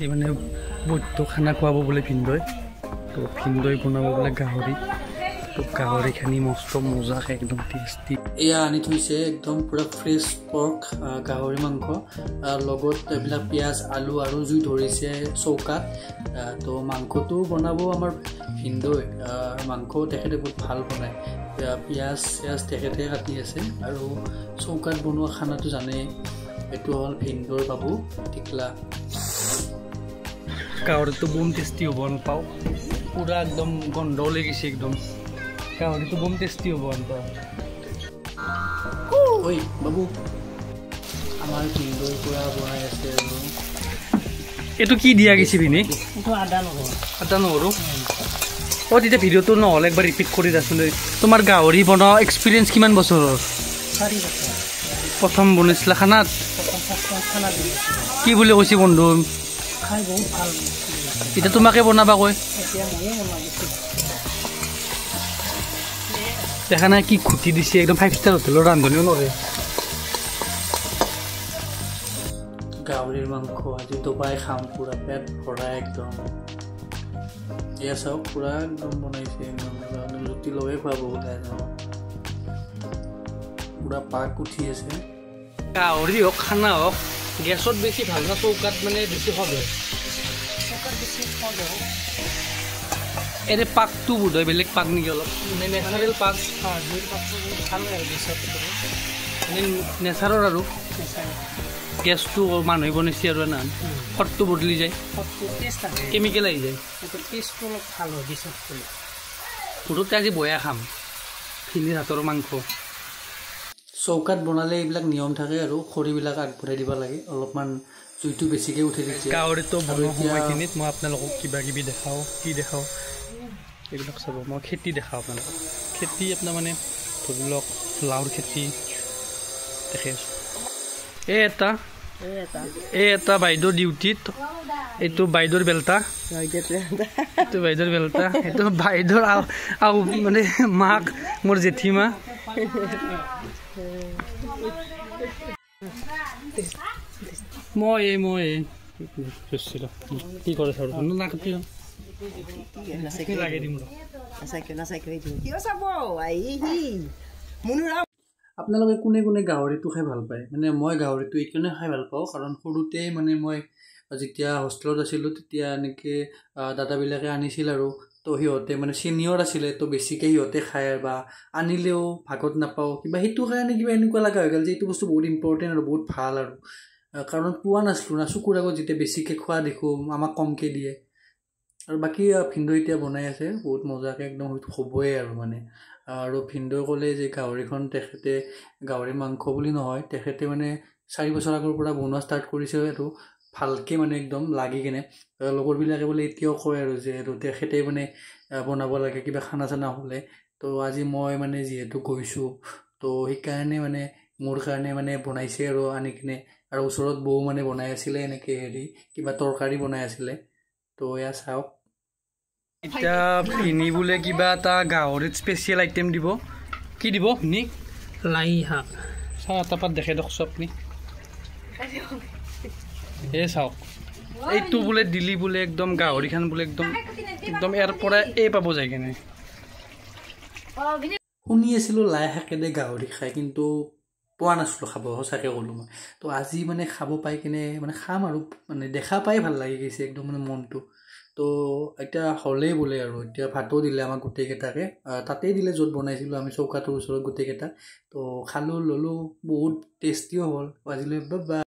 আজি মানে বৈদ্য খানা খুৱাব বোলে ভিনদৈ তো ভিনদৈ বনাব বোলে গাহৰি তো গাহৰিখিনি মস্ত মজাকে একদম টেষ্টি এয়া আনি থৈছে একদম পুৰা ফ্ৰেছ পৰ্ক গাহৰি মাংস লগত এইবিলাক পিঁয়াজ আলু আৰু জুই ধৰিছে চৌকাত তো মাংসটো বনাব আমাৰ ভিনদৈ মাংস তেখেতে বহুত ভাল বনায় পিঁয়াজ তেখেতে কাটি আছে আৰু চৌকাত বনোৱা খানাটো জানেই এইটো হ'ল ভিনদৈৰ বাবু টিকলা গাহৰিটো বম টেষ্টি হ'ব নাপাওঁ পুৰা একদম গন্ধ লাগিছে একদম গাহৰিটো বম টেষ্টি হ'ব নাপাওঁ ঐ বাবু আমাৰ ভিনদৈৰ পৰা বনাই আছে আৰু এইটো কি দিয়া গৈছে ভিনি এইটো আদা নহৰু অঁ তেতিয়া ভিডিঅ'টো নহ'লে একবাৰ ৰিপিট কৰি আছিলোঁ তোমাৰ গাহৰি বনোৱা এক্সপিৰিয়েঞ্চ কিমান বছৰৰ 4 বছৰ প্ৰথম বনাইছিলা খানাত খানা কি বুলি কৈছে বন্ধু খাই বহুত ভাল এতিয়া তোমাকে বনাবা কৈ এতিয়া ময়ে বনাইছোঁ দেখা নাই কি খুটি দিছে একদম 5 ষ্টাৰ হোটেলৰ ৰান্ধনিও নৰে গাহৰিৰ মাংস আজি দবাই খাম পুৰা পেট ভৰাই একদম এয়া চাওক পুৰা একদম বনাইছে একদম ৰুটি লগাই খুৱাব বোলে পুৰা পাক উঠি আছে গাহৰি হওক খানা হওক গেছত বেছি ভাল না চৌকাত মানে বেছি সদ হয় এনে পাকটো বোধ হয় বেলেগ পাক নেকি অলপ নেচাৰেল পাক ভাল লাগে গেছত নেচাৰৰ আৰু গেছটো মানুহে বনাইছে আৰু না সদটো বদলি যায় কেমিকেল আহি যায় টেষ্টটো অলপ ভাল হয় গেছত মুঠতে আজি বয়া খাম ভিনিৰ হাতৰ মাংস চৌকাত বনালে এইবিলাক নিয়ম থাকে আৰু খৰিবিলাক আগবঢ়াই দিব লাগে অলপমান জুইটো বেছিকৈ উঠি দিছে গাহৰিটো বনোৱা সময়খিনিত মই আপোনালোকক কিবা কিবি দেখাওঁ কি দেখাওঁ এইবিলাক চাব মই খেতি দেখাওঁ আপোনালোকক খেতি আপোনাৰ মানে ধৰি লওক লাওৰ খেতি দেখি আছোঁ এটা বাইদেউৰ ডিউটিত এইটো বাইদেউৰ বেলতা এইটো বাইদেউৰ বেলতা এইটো বাইদেউৰ মানে মাক মোৰ জেঠীমা মই কি কৰে চাব লাগে দিম আপোনালোকে কোনে কোনে গাহৰিটো খাই ভাল পায় মানে মই গাহৰিটো এইকাৰণে খাই ভাল পাওঁ কাৰণ সৰুতে মানে মই যেতিয়া হোষ্টেলত আছিলোঁ তেতিয়া এনেকৈ দাদাবিলাকে আনিছিল আৰু তো সিহঁতে মানে ছিনিয়ৰ আছিলে তো বেছিকৈ সিহঁতে খায় বা আনিলেও ভাগত নাপাওঁ কিবা সেইটো কাৰণে কিবা এনেকুৱা লগা হৈ গ'ল যে এইটো বস্তু বহুত ইম্পৰ্টেণ্ট আৰু বহুত ভাল আৰু কাৰণ পোৱা নাছিলোঁ না চকুৰ আগত যেতিয়া বেছিকৈ খোৱা দেখোঁ আমাক কমকৈ দিয়ে আৰু বাকী ভিনদৈ এতিয়া বনাই আছে বহুত মজাকৈ একদম হ'বই আৰু মানে আৰু ভিনদৈ ক'লে যে গাহৰিখন তেখেতে গাহৰি মাংস বুলি নহয় তেখেতে মানে 4 বছৰ আগৰ পৰা বনোৱা ষ্টাৰ্ট কৰিছে আৰু ভালকৈ মানে একদম লাগি কিনে লগৰবিলাকে বোলে এতিয়াও কয় আৰু যে আৰু তেখেতে মানে বনাব লাগে কিবা খানা চানা হ'লে তো আজি মই মানে যিহেতু গৈছোঁ তো সেইকাৰণে মানে মোৰ কাৰণে মানে বনাইছে আৰু আনি কিনে আৰু ওচৰত বৌ মানে বনাই আছিলে এনেকৈ কিবা তৰকাৰী বনাই আছিলে তো এয়া চাওক এতিয়া ভিনি বোলে কিবা এটা গাহৰিত স্পেচিয়েল আইটেম দিব কি দিব ভিনি লাই শাক চাহ এটাপাত দেখাই দিয়কচোন আপুনি এই চাওক এইটো বোলে দিলি বোলে একদম গাহৰিখন বোলে একদম ইয়াৰ পৰা পাব যায় কেনে শুনি আছিলোঁ লাই শাকেৰে গাহৰি খাই কিন্তু পোৱা নাছিলোঁ খাব সঁচাকৈ ক'লোঁ মই তো আজি মানে খাব পাই কিনে মানে খাম আৰু মানে দেখা পাই ভাল লাগি গৈছে একদম মানে মনটো তো এতিয়া হ'লেই বোলে আৰু এতিয়া ভাতো দিলে আমাক গোটেইকেইটাকে তাতেই দিলে য'ত বনাইছিলোঁ আমি চৌকাটোৰ ওচৰত গোটেইকেইটা তো খালোঁ ল'লোঁ বহুত টেষ্টিও হ'ল আজিলৈ বা